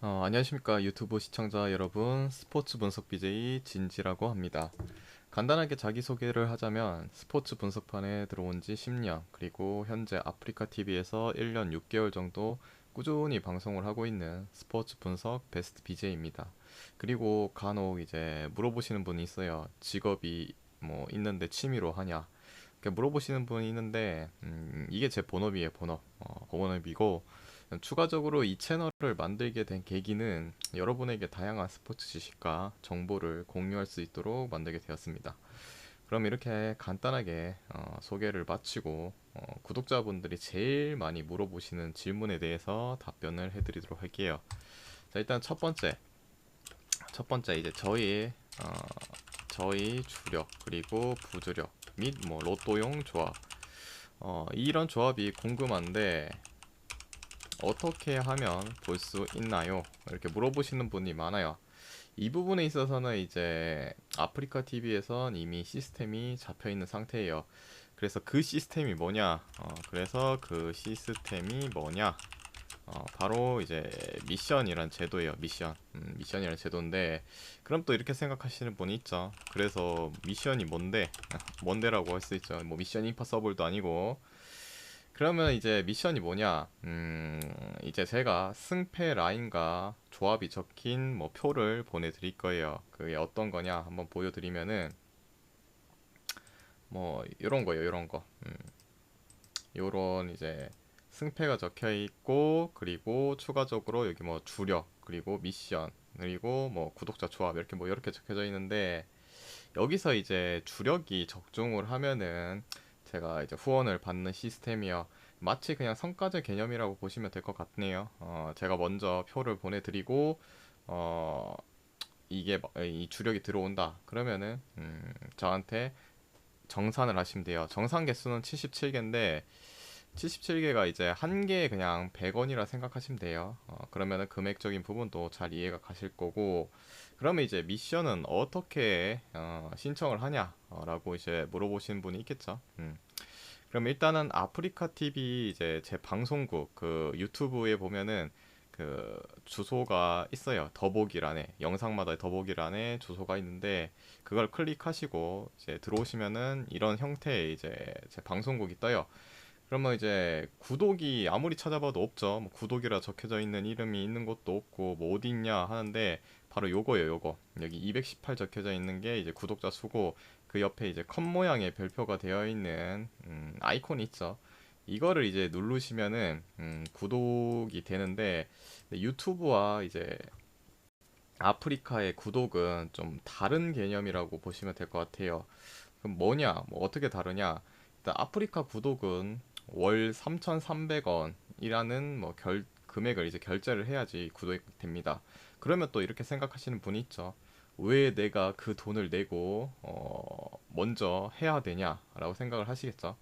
안녕하십니까 유튜브 시청자 여러분, 스포츠 분석 BJ 진지라고 합니다. 간단하게 자기소개를 하자면 스포츠 분석판에 들어온 지 10년, 그리고 현재 아프리카 TV에서 1년 6개월 정도 꾸준히 방송을 하고 있는 스포츠 분석 베스트 BJ입니다. 그리고 간혹 이제 물어보시는 분이 있어요. 직업이 뭐 있는데 취미로 하냐? 이렇게 물어보시는 분이 있는데, 이게 제 본업이에요. 본업이고, 추가적으로 이 채널을 만들게 된 계기는 여러분에게 다양한 스포츠 지식과 정보를 공유할 수 있도록 만들게 되었습니다. 그럼 이렇게 간단하게 소개를 마치고, 구독자분들이 제일 많이 물어보시는 질문에 대해서 답변을 해드리도록 할게요. 자, 일단 첫 번째 이제 저희 주력 그리고 부주력 및 뭐 로또용 조합, 이런 조합이 궁금한데 어떻게 하면 볼 수 있나요? 이렇게 물어보시는 분이 많아요. 이 부분에 있어서는 이제 아프리카 TV에선 이미 시스템이 잡혀 있는 상태예요. 그래서 그 시스템이 뭐냐? 바로 이제 미션이란 제도예요. 미션이란 제도인데, 그럼 또 이렇게 생각하시는 분이 있죠. 그래서 미션이 뭔데? 뭔데라고 할 수 있죠. 뭐 미션 임파서블도 아니고. 그러면 이제 미션이 뭐냐? 이제 제가 승패 라인과 조합이 적힌 뭐 표를 보내드릴 거예요. 그게 어떤 거냐? 한번 보여드리면은 뭐 이런 거예요. 이런 거. 요런 이제 승패가 적혀 있고, 그리고 추가적으로 여기 뭐 주력, 그리고 미션, 그리고 뭐 구독자 조합, 이렇게 뭐 이렇게 적혀져 있는데, 여기서 이제 주력이 적중을 하면은 제가 이제 후원을 받는 시스템이요. 마치 그냥 성과제 개념이라고 보시면 될 것 같네요. 제가 먼저 표를 보내드리고, 어, 이 주력이 들어온다. 그러면은, 저한테 정산을 하시면 돼요. 정산 개수는 77개인데, 77개가 이제 한 개에 그냥 100원이라 생각하시면 돼요. 그러면은 금액적인 부분도 잘 이해가 가실 거고, 그러면 이제 미션은 어떻게 신청을 하냐라고 이제 물어보시는 분이 있겠죠. 그럼 일단은 아프리카 TV 이제 제 방송국 그 유튜브에 보면은 그 주소가 있어요. 더보기란에, 영상마다 더보기란에 주소가 있는데, 그걸 클릭하시고 이제 들어오시면은 이런 형태의 이제 제 방송국이 떠요. 그러면 이제 구독이 아무리 찾아봐도 없죠. 뭐 구독이라 적혀져 있는 이름이 있는 것도 없고, 뭐 어디 있냐 하는데, 바로 요거예요. 요거 여기 218 적혀져 있는 게 이제 구독자 수고, 그 옆에 이제 컵 모양의 별표가 되어 있는 아이콘이 있죠. 이거를 이제 누르시면은 구독이 되는데, 유튜브와 이제 아프리카의 구독은 좀 다른 개념이라고 보시면 될 것 같아요. 그럼 뭐냐, 뭐 어떻게 다르냐? 일단 아프리카 구독은 월 3,300원이라는 뭐 금액을 이제 결제를 해야지 구독이 됩니다. 그러면 또 이렇게 생각하시는 분이 있죠. 왜 내가 그 돈을 내고 먼저 해야 되냐라고 생각을 하시겠죠.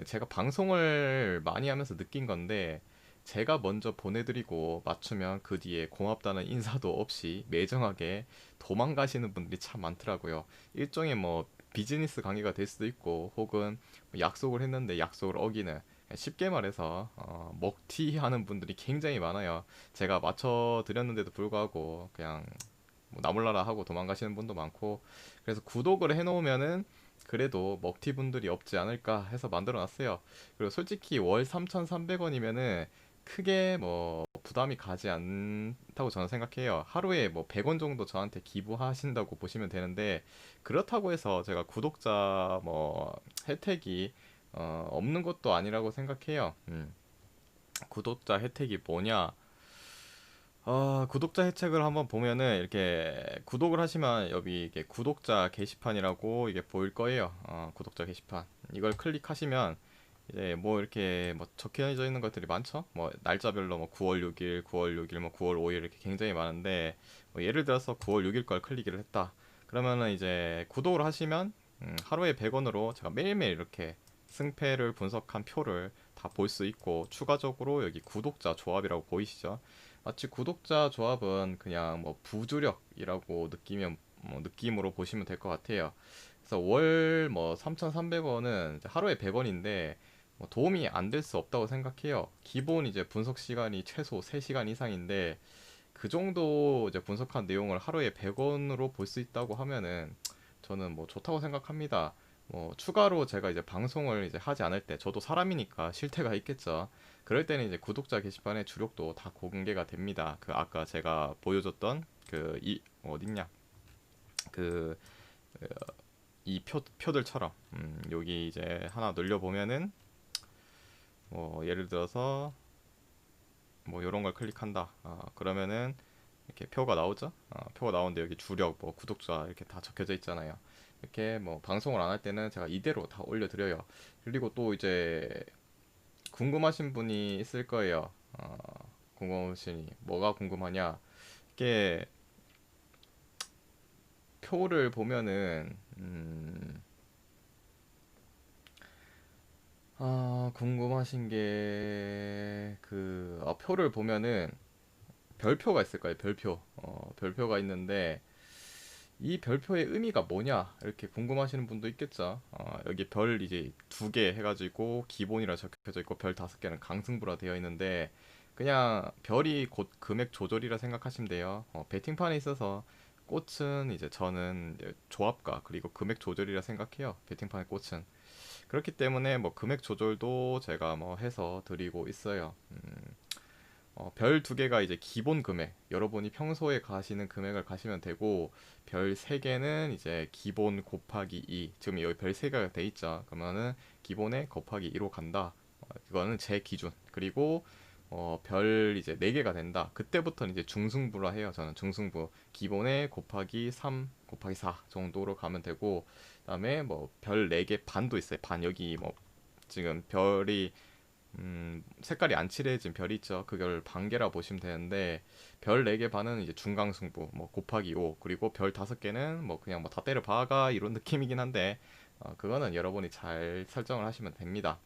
제가 방송을 많이 하면서 느낀 건데, 제가 먼저 보내드리고 맞추면 그 뒤에 고맙다는 인사도 없이 매정하게 도망가시는 분들이 참 많더라고요. 일종의 뭐 비즈니스 관계가 될 수도 있고, 혹은 뭐 약속을 했는데 약속을 어기는, 쉽게 말해서 먹튀 하는 분들이 굉장히 많아요. 제가 맞춰 드렸는데도 불구하고 그냥 뭐 나몰라라 하고 도망가시는 분도 많고, 그래서 구독을 해놓으면은 그래도 먹튀 분들이 없지 않을까 해서 만들어 놨어요. 그리고 솔직히 월 3,300원이면은 크게 뭐 부담이 가지 않다고 저는 생각해요. 하루에 뭐 100원 정도 저한테 기부하신다고 보시면 되는데, 그렇다고 해서 제가 구독자 뭐 혜택이 없는 것도 아니라고 생각해요. 구독자 혜택이 뭐냐? 구독자 혜택을 한번 보면은 이렇게 구독을 하시면 여기 이게 구독자 게시판이라고 이게 보일 거예요. 구독자 게시판. 이걸 클릭하시면 이제 뭐 이렇게 뭐 적혀져 있는 것들이 많죠. 뭐 날짜별로 뭐 9월 6일, 9월 6일, 뭐 9월 5일 이렇게 굉장히 많은데, 뭐 예를 들어서 9월 6일 걸 클릭을 했다. 그러면은 이제 구독을 하시면 하루에 100원으로 제가 매일매일 이렇게 승패를 분석한 표를 다 볼 수 있고, 추가적으로 여기 구독자 조합이라고 보이시죠? 마치 구독자 조합은 그냥 뭐 부주력이라고 느끼면 뭐 느낌으로 보시면 될 것 같아요. 그래서 월 뭐 3,300원은 하루에 100원인데 뭐 도움이 안 될 수 없다고 생각해요. 기본 이제 분석 시간이 최소 3시간 이상인데, 그 정도 이제 분석한 내용을 하루에 100원으로 볼 수 있다고 하면은 저는 뭐 좋다고 생각합니다. 뭐 추가로 제가 이제 방송을 이제 하지 않을 때 저도 사람이니까 쉴 때가 있겠죠. 그럴 때는 이제 구독자 게시판에 주력도 다 공개가 됩니다. 그 아까 제가 보여줬던 그 이 어딨냐 그 이 표들처럼 여기 이제 하나 눌려 보면은 뭐 예를 들어서 뭐 이런 걸 클릭한다. 그러면은 이렇게 표가 나오죠. 표가 나오는데 여기 주력 뭐 구독자 이렇게 다 적혀져 있잖아요. 이렇게 뭐 방송을 안 할 때는 제가 이대로 다 올려드려요. 그리고 또 이제 궁금하신 분이 있을 거예요. 궁금하시니 뭐가 궁금하냐? 이게 표를 보면은 궁금하신 게 표를 보면은 별표가 있을 거예요. 별표. 별표가 있는데 이 별표의 의미가 뭐냐 이렇게 궁금하시는 분도 있겠죠. 여기 별 이제 2개 해가지고 기본이라 적혀져 있고 별 5개는 강승부라 되어 있는데 그냥 별이 곧 금액 조절이라 생각하시면 돼요. 베팅판에 있어서 꽃은 이제 저는 이제 조합가 그리고 금액 조절이라 생각해요. 베팅판의 꽃은 그렇기 때문에 뭐 금액 조절도 제가 뭐 해서 드리고 있어요. 별 2개가 이제 기본 금액, 여러분이 평소에 가시는 금액을 가시면 되고, 별 3개는 이제 기본 곱하기 2, 지금 여기 별 3개가 돼 있죠. 그러면은 기본에 곱하기 2로 간다. 그거는 제 기준. 그리고 별 이제 4개가 된다. 그때부터는 이제 중승부라 해요. 저는 중승부. 기본에 곱하기 3, 곱하기 4 정도로 가면 되고, 그다음에 뭐 별 4개 반도 있어요. 반 여기 뭐 지금 별이 색깔이 안 칠해진 별이 있죠. 그걸 반개라 보시면 되는데 별 4개 반은 이제 중강승부 뭐 곱하기 5 그리고 별 5개는 뭐 그냥 뭐 다 때려 박아 이런 느낌이긴 한데 그거는 여러분이 잘 설정을 하시면 됩니다.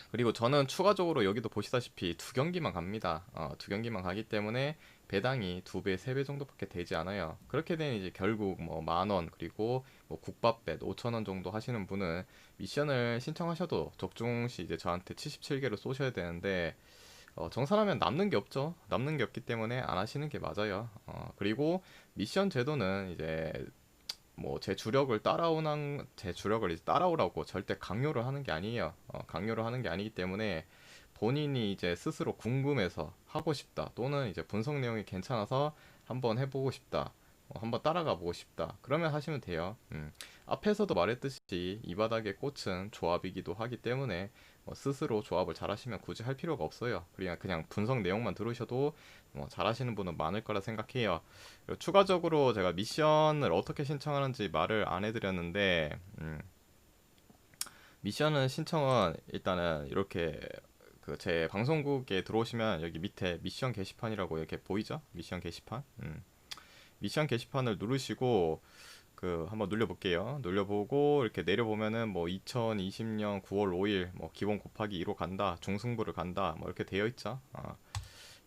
그리고 저는 추가적으로 여기도 보시다시피 2경기만 갑니다. 2경기만 가기 때문에 배당이 2배, 3배 정도밖에 되지 않아요. 그렇게 되면 이제 결국 뭐 10,000원 그리고 뭐 국밥배 5,000원 정도 하시는 분은 미션을 신청하셔도 적중시 이제 저한테 77개를 쏘셔야 되는데 정산하면 남는 게 없죠. 남는 게 없기 때문에 안 하시는 게 맞아요. 그리고 미션 제도는 이제 뭐 제 주력을 이제 따라오라고 절대 강요를 하는 게 아니에요. 강요를 하는 게 아니기 때문에 본인이 이제 스스로 궁금해서 하고 싶다 또는 이제 분석 내용이 괜찮아서 한번 해보고 싶다. 한번 따라가 보고 싶다. 그러면 하시면 돼요. 앞에서도 말했듯이 이 바닥의 꽃은 조합이기도 하기 때문에 스스로 조합을 잘 하시면 굳이 할 필요가 없어요. 그냥 분석 내용만 들으셔도 잘하시는 분은 많을 거라 생각해요. 그리고 추가적으로 제가 미션을 어떻게 신청하는지 말을 안 해드렸는데, 미션은 신청은 일단은 이렇게 그 제 방송국에 들어오시면 여기 밑에 미션 게시판이라고 이렇게 보이죠? 미션 게시판. 미션 게시판을 누르시고 한번 눌려볼게요. 눌려보고 이렇게 내려보면은 뭐 2020년 9월 5일 뭐 기본 곱하기 2로 간다, 중승부를 간다, 뭐 이렇게 되어 있죠.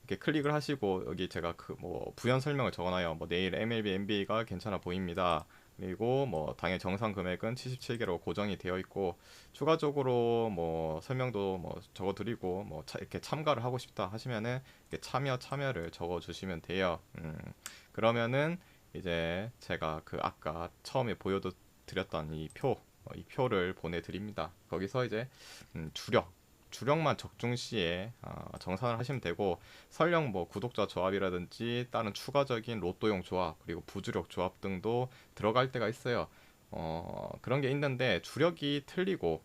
이렇게 클릭을 하시고 여기 제가 그 뭐 부연 설명을 적어놔요. 뭐 내일 MLB, NBA가 괜찮아 보입니다. 그리고 뭐 당일 정상 금액은 77개로 고정이 되어 있고 추가적으로 뭐 설명도 뭐 적어드리고 뭐 이렇게 참가를 하고 싶다 하시면은 이렇게 참여를 적어주시면 돼요. 그러면은 이제 제가 아까 처음에 보여드렸던 이 표를 보내드립니다. 거기서 이제 주력만 적중 시에 정산을 하시면 되고 설령 뭐 구독자 조합이라든지 다른 추가적인 로또용 조합 그리고 부주력 조합 등도 들어갈 때가 있어요. 그런 게 있는데 주력이 틀리고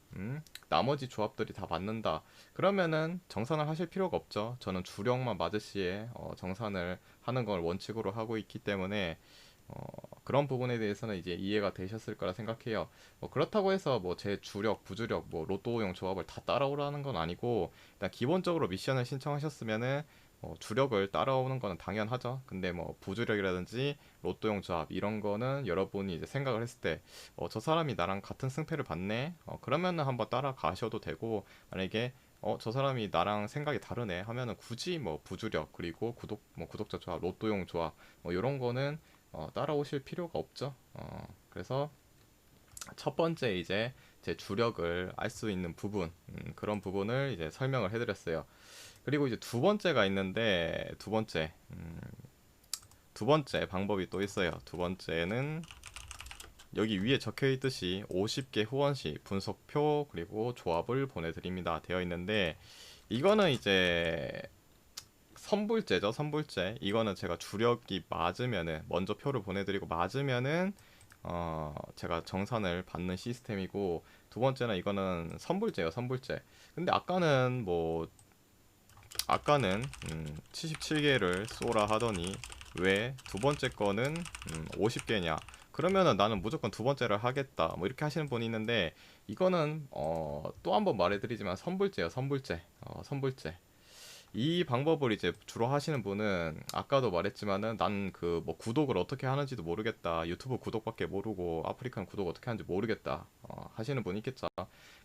나머지 조합들이 다 맞는다. 그러면은 정산을 하실 필요가 없죠. 저는 주력만 맞을 시에 정산을 하는 걸 원칙으로 하고 있기 때문에 그런 부분에 대해서는 이제 이해가 되셨을 거라 생각해요. 그렇다고 해서 뭐 제 주력, 부주력, 뭐 로또용 조합을 다 따라오라는 건 아니고 일단 기본적으로 미션을 신청하셨으면은 주력을 따라오는 거는 당연하죠. 근데 뭐 부주력이라든지 로또용 조합 이런 거는 여러분이 이제 생각을 했을 때 저 사람이 나랑 같은 승패를 봤네. 그러면은 한번 따라가셔도 되고 만약에 저 사람이 나랑 생각이 다르네 하면은 굳이 뭐 부주력 그리고 구독자 조합, 로또용 조합 뭐 이런 거는 따라오실 필요가 없죠. 그래서 첫 번째 이제 제 주력을 알 수 있는 부분, 그런 부분을 이제 설명을 해드렸어요. 그리고 이제 두 번째가 있는데 두 번째 방법이 또 있어요. 두 번째는 여기 위에 적혀 있듯이 50개 후원 시 분석표 그리고 조합을 보내드립니다 되어 있는데, 이거는 이제 선불제죠. 선불제. 이거는 제가 주력이 맞으면은, 먼저 표를 보내드리고 맞으면은 제가 정산을 받는 시스템이고, 두 번째는 이거는 선불제예요. 선불제. 근데 아까는 77개를 쏘라 하더니 왜 두 번째 거는 50개냐? 그러면은 나는 무조건 두 번째를 하겠다. 뭐 이렇게 하시는 분이 있는데, 이거는 또 한 번 말해드리지만 선불제예요. 선불제. 선불제. 이 방법을 이제 주로 하시는 분은, 아까도 말했지만은 난 그 뭐 구독을 어떻게 하는지도 모르겠다, 유튜브 구독밖에 모르고 아프리칸 구독 어떻게 하는지 모르겠다 하시는 분이 있겠죠.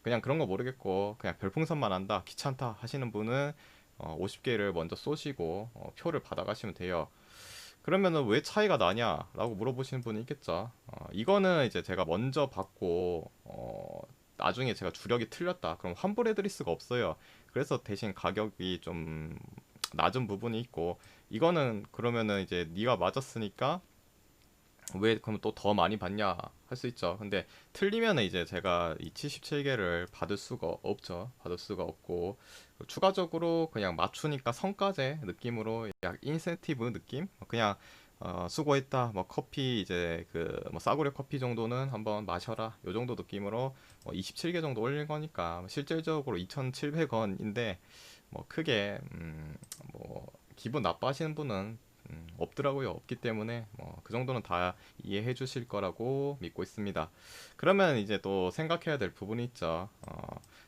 그냥 그런 거 모르겠고 그냥 별풍선만 한다, 귀찮다 하시는 분은 50개를 먼저 쏘시고 표를 받아가시면 돼요. 그러면은 왜 차이가 나냐라고 물어보시는 분이 있겠죠. 이거는 이제 제가 먼저 받고 나중에 제가 주력이 틀렸다 그럼 환불해 드릴 수가 없어요. 그래서 대신 가격이 좀 낮은 부분이 있고, 이거는 그러면은 이제 네가 맞았으니까 왜 그럼 또 더 많이 받냐 할 수 있죠. 근데 틀리면은 이제 제가 이 77개를 받을 수가 없죠. 받을 수가 없고, 추가적으로 그냥 맞추니까 성과제 느낌으로, 약 인센티브 느낌, 그냥 수고했다, 뭐 커피 이제 그 뭐 싸구려 커피 정도는 한번 마셔라 요 정도 느낌으로 27개 정도 올린 거니까 실질적으로 2,700원인데 뭐 크게 뭐 기분 나빠하시는 분은 없더라고요. 없기 때문에 뭐 그 정도는 다 이해해 주실 거라고 믿고 있습니다. 그러면 이제 또 생각해야 될 부분이 있죠.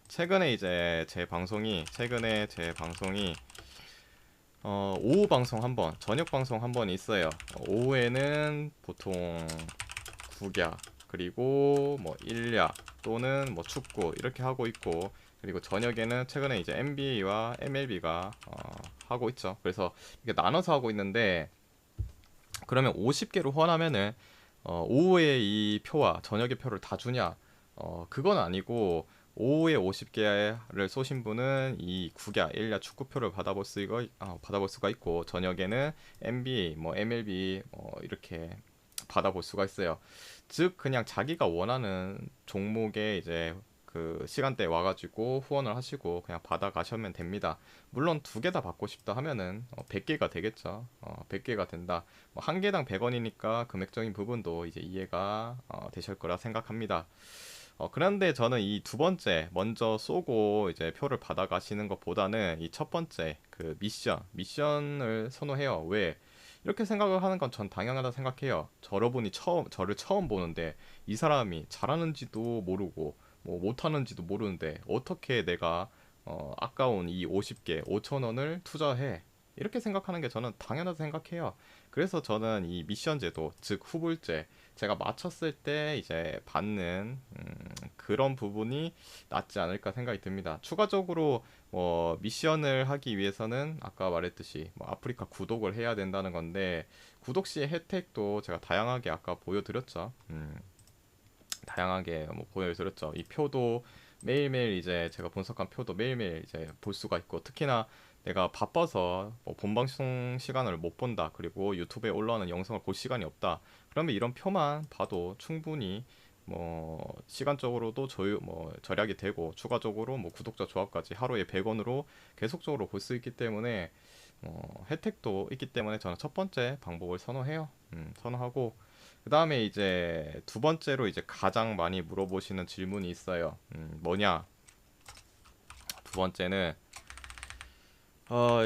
최근에 제 방송이 오후 방송 한 번, 저녁 방송 한 번 있어요. 오후에는 보통 국야, 그리고 뭐 일야 또는 뭐 축구 이렇게 하고 있고, 그리고 저녁에는 최근에 이제 NBA와 MLB가 하고 있죠. 그래서 이렇게 나눠서 하고 있는데, 그러면 50개로 후원하면은 오후에 이 표와 저녁의 표를 다 주냐? 그건 아니고, 오후에 50개를 쏘신 분은 이 국야, 일야 축구표를 받아볼 수가 있고, 저녁에는 NBA, 뭐 MLB 이렇게 받아볼 수가 있어요. 즉 그냥 자기가 원하는 종목에 이제 그 시간대에 와가지고 후원을 하시고 그냥 받아가시면 됩니다. 물론 두 개 다 받고 싶다 하면은 100개가 되겠죠. 100개가 된다. 뭐 한 개당 100원이니까 금액적인 부분도 이제 이해가 되실 거라 생각합니다. 그런데 저는 이 두 번째 먼저 쏘고 이제 표를 받아가시는 것보다는 이 첫 번째 그 미션을 선호해요. 왜? 이렇게 생각을 하는 건 전 당연하다 생각해요. 저를 처음 보는데 이 사람이 잘하는지도 모르고 뭐 못하는지도 모르는데 어떻게 내가 아까운 이 50개 5천 원을 투자해? 이렇게 생각하는 게 저는 당연하다 생각해요. 그래서 저는 이 미션 제도, 즉 후불제, 제가 맞췄을 때 이제 받는 그런 부분이 낫지 않을까 생각이 듭니다. 추가적으로 미션을 하기 위해서는 아까 말했듯이 뭐 아프리카 구독을 해야 된다는 건데, 구독 시 혜택도 제가 다양하게 아까 보여드렸죠. 다양하게 뭐 보여드렸죠. 이 표도 매일매일 이제 제가 분석한 표도 매일매일 이제 볼 수가 있고, 특히나 내가 바빠서 뭐 본방송 시간을 못 본다, 그리고 유튜브에 올라오는 영상을 볼 시간이 없다, 그러면 이런 표만 봐도 충분히 뭐 시간적으로도 절약이 되고, 추가적으로 뭐 구독자 조합까지 하루에 100원으로 계속적으로 볼 수 있기 때문에 혜택도 있기 때문에 저는 첫 번째 방법을 선호해요. 선호하고, 그 다음에 이제 두 번째로 이제 가장 많이 물어보시는 질문이 있어요. 뭐냐? 두 번째는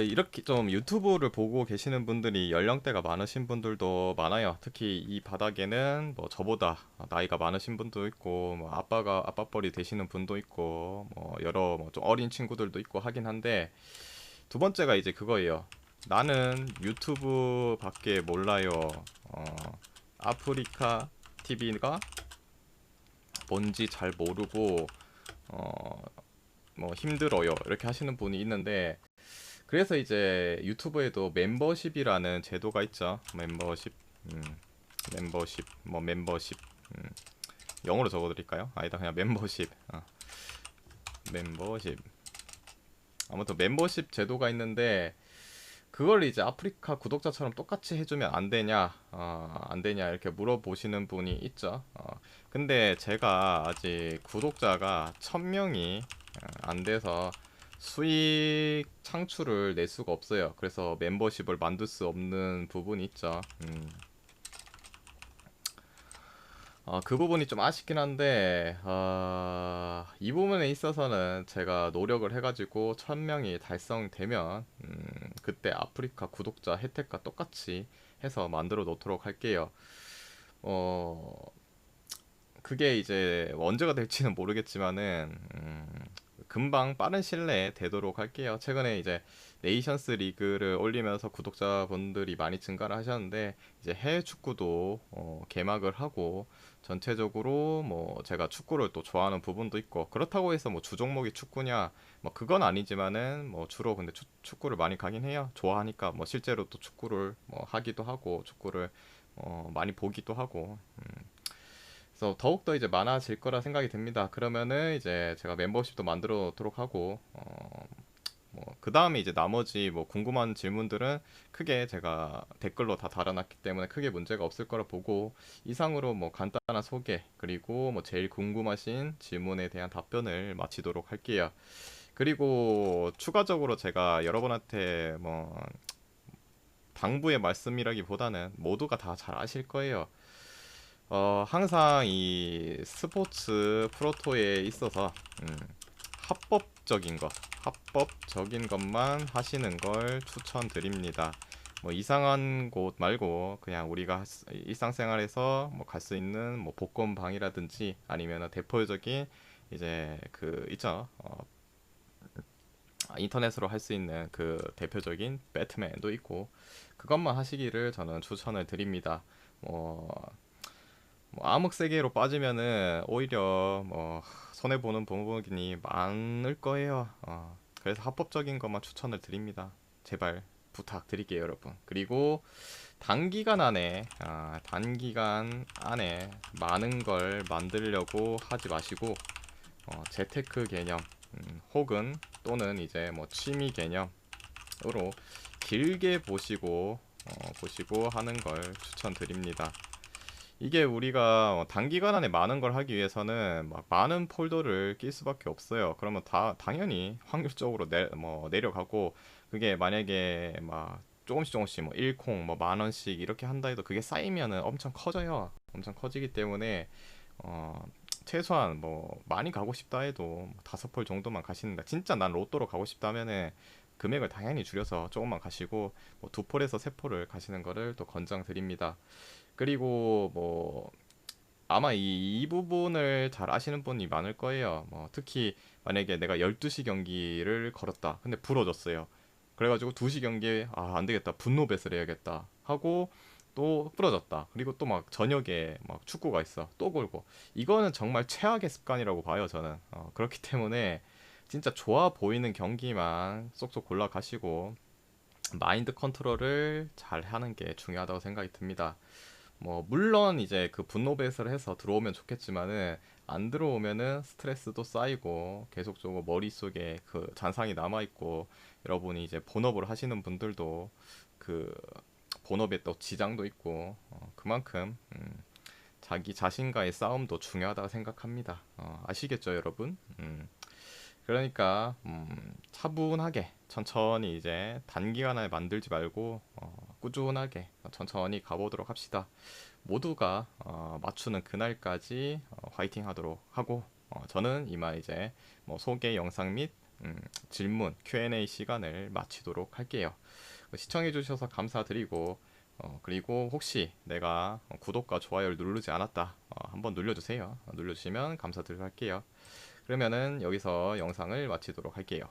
이렇게 좀 유튜브를 보고 계시는 분들이 연령대가 많으신 분들도 많아요. 특히 이 바닥에는 뭐 저보다 나이가 많으신 분도 있고, 뭐 아빠뻘이 되시는 분도 있고, 뭐 여러 뭐 좀 어린 친구들도 있고 하긴 한데, 두 번째가 이제 그거예요. 나는 유튜브밖에 몰라요. 어, 아프리카 TV가 뭔지 잘 모르고 어, 뭐 힘들어요. 이렇게 하시는 분이 있는데, 그래서 이제 유튜브에도 멤버십이라는 제도가 있죠. 멤버십, 음, 멤버십, 음, 영어로 적어드릴까요? 아니다, 그냥 멤버십, 멤버십. 아무튼 멤버십 제도가 있는데 그걸 이제 아프리카 구독자처럼 똑같이 해주면 안 되냐, 안 되냐 이렇게 물어보시는 분이 있죠. 근데 제가 아직 구독자가 1000명이 안 돼서 수익 창출을 낼 수가 없어요. 그래서 멤버십을 만들 수 없는 부분이 있죠. 그 부분이 좀 아쉽긴 한데, 이 부분에 있어서는 제가 노력을 해가지고 1000명이 달성되면, 그때 아프리카 구독자 혜택과 똑같이 해서 만들어 놓도록 할게요. 어, 그게 이제 언제가 될지는 모르겠지만은, 금방 빠른 시일 내에 되도록 할게요. 최근에 이제 네이션스 리그를 올리면서 구독자분들이 많이 증가를 하셨는데 이제 해외 축구도 개막을 하고 전체적으로 뭐 제가 축구를 또 좋아하는 부분도 있고 그렇다고 해서 뭐 주 종목이 축구냐 뭐 그건 아니지만은 뭐 주로 근데 축구를 많이 가긴 해요. 좋아하니까 뭐 실제로 또 축구를 뭐 하기도 하고 축구를 많이 보기도 하고 그래서 더욱더 이제 많아질 거라 생각이 듭니다. 그러면은 이제 제가 멤버십도 만들어 놓도록 하고 뭐그 다음에 이제 나머지 뭐 궁금한 질문들은 크게 제가 댓글로 다 달아놨기 때문에 크게 문제가 없을 거라 보고 이상으로 뭐 간단한 소개 그리고 뭐 제일 궁금하신 질문에 대한 답변을 마치도록 할게요. 그리고 추가적으로 제가 여러분한테 뭐 당부의 말씀이라기보다는 모두가 다 잘 아실 거예요. 항상 이 스포츠 프로토에 있어서 음, 합법적인 것, 합법적인 것만 하시는 걸 추천드립니다. 뭐 이상한 곳 말고 그냥 우리가 일상생활에서 뭐 갈 수 있는 뭐 복권방이라든지 아니면 대표적인 이제 그 있죠. 인터넷으로 할 수 있는 그 대표적인 배트맨도 있고 그것만 하시기를 저는 추천을 드립니다. 뭐 뭐 암흑 세계로 빠지면은 오히려 뭐 손해 보는 부분이 많을 거예요. 그래서 합법적인 것만 추천을 드립니다. 제발 부탁드릴게요, 여러분. 그리고 단기간 안에 많은 걸 만들려고 하지 마시고 재테크 개념 혹은 또는 이제 뭐 취미 개념으로 길게 보시고 하는 걸 추천드립니다. 이게 우리가 단기간 안에 많은 걸 하기 위해서는 막 많은 폴더를 낄 수밖에 없어요. 그러면 당연히 확률적으로 내려가고 그게 만약에 막 조금씩 뭐 1콩 뭐 만 원씩 이렇게 한다 해도 그게 쌓이면은 엄청 커져요. 엄청 커지기 때문에 어 최소한 뭐 많이 가고 싶다 해도 뭐 다섯 폴 정도만 가시는데 진짜 난 로또로 가고 싶다면은 금액을 당연히 줄여서 조금만 가시고 뭐 두 폴에서 세 폴을 가시는 거를 또 권장드립니다. 그리고 뭐 아마 이 부분을 잘 아시는 분이 많을 거예요. 뭐 특히 만약에 내가 12시 경기를 걸었다. 근데 부러졌어요. 그래가지고 2시 경기에 안 되겠다. 분노bet을 해야겠다 하고 또 부러졌다. 그리고 또 막 저녁에 막 축구가 있어. 또 걸고. 이거는 정말 최악의 습관이라고 봐요, 저는. 그렇기 때문에 진짜 좋아 보이는 경기만 쏙쏙 골라 가시고 마인드 컨트롤을 잘 하는 게 중요하다고 생각이 듭니다. 뭐 물론 이제 그 분노 배설을 해서 들어오면 좋겠지만은 안 들어오면은 스트레스도 쌓이고 계속적으로 머릿속에 그 잔상이 남아 있고 여러분이 이제 본업을 하시는 분들도 그 본업에 또 지장도 있고 그만큼 자기 자신과의 싸움도 중요하다고 생각합니다. 아시겠죠, 여러분? 그러니까 차분하게 천천히 이제 단기간에 만들지 말고 꾸준하게 천천히 가보도록 합시다. 모두가 맞추는 그날까지 화이팅 하도록 하고 저는 이만 이제 뭐 소개 영상 및 질문 Q&A 시간을 마치도록 할게요. 시청해 주셔서 감사드리고 그리고 혹시 내가 구독과 좋아요를 누르지 않았다 한번 눌러주세요. 눌러주시면 감사드릴게요. 그러면은 여기서 영상을 마치도록 할게요.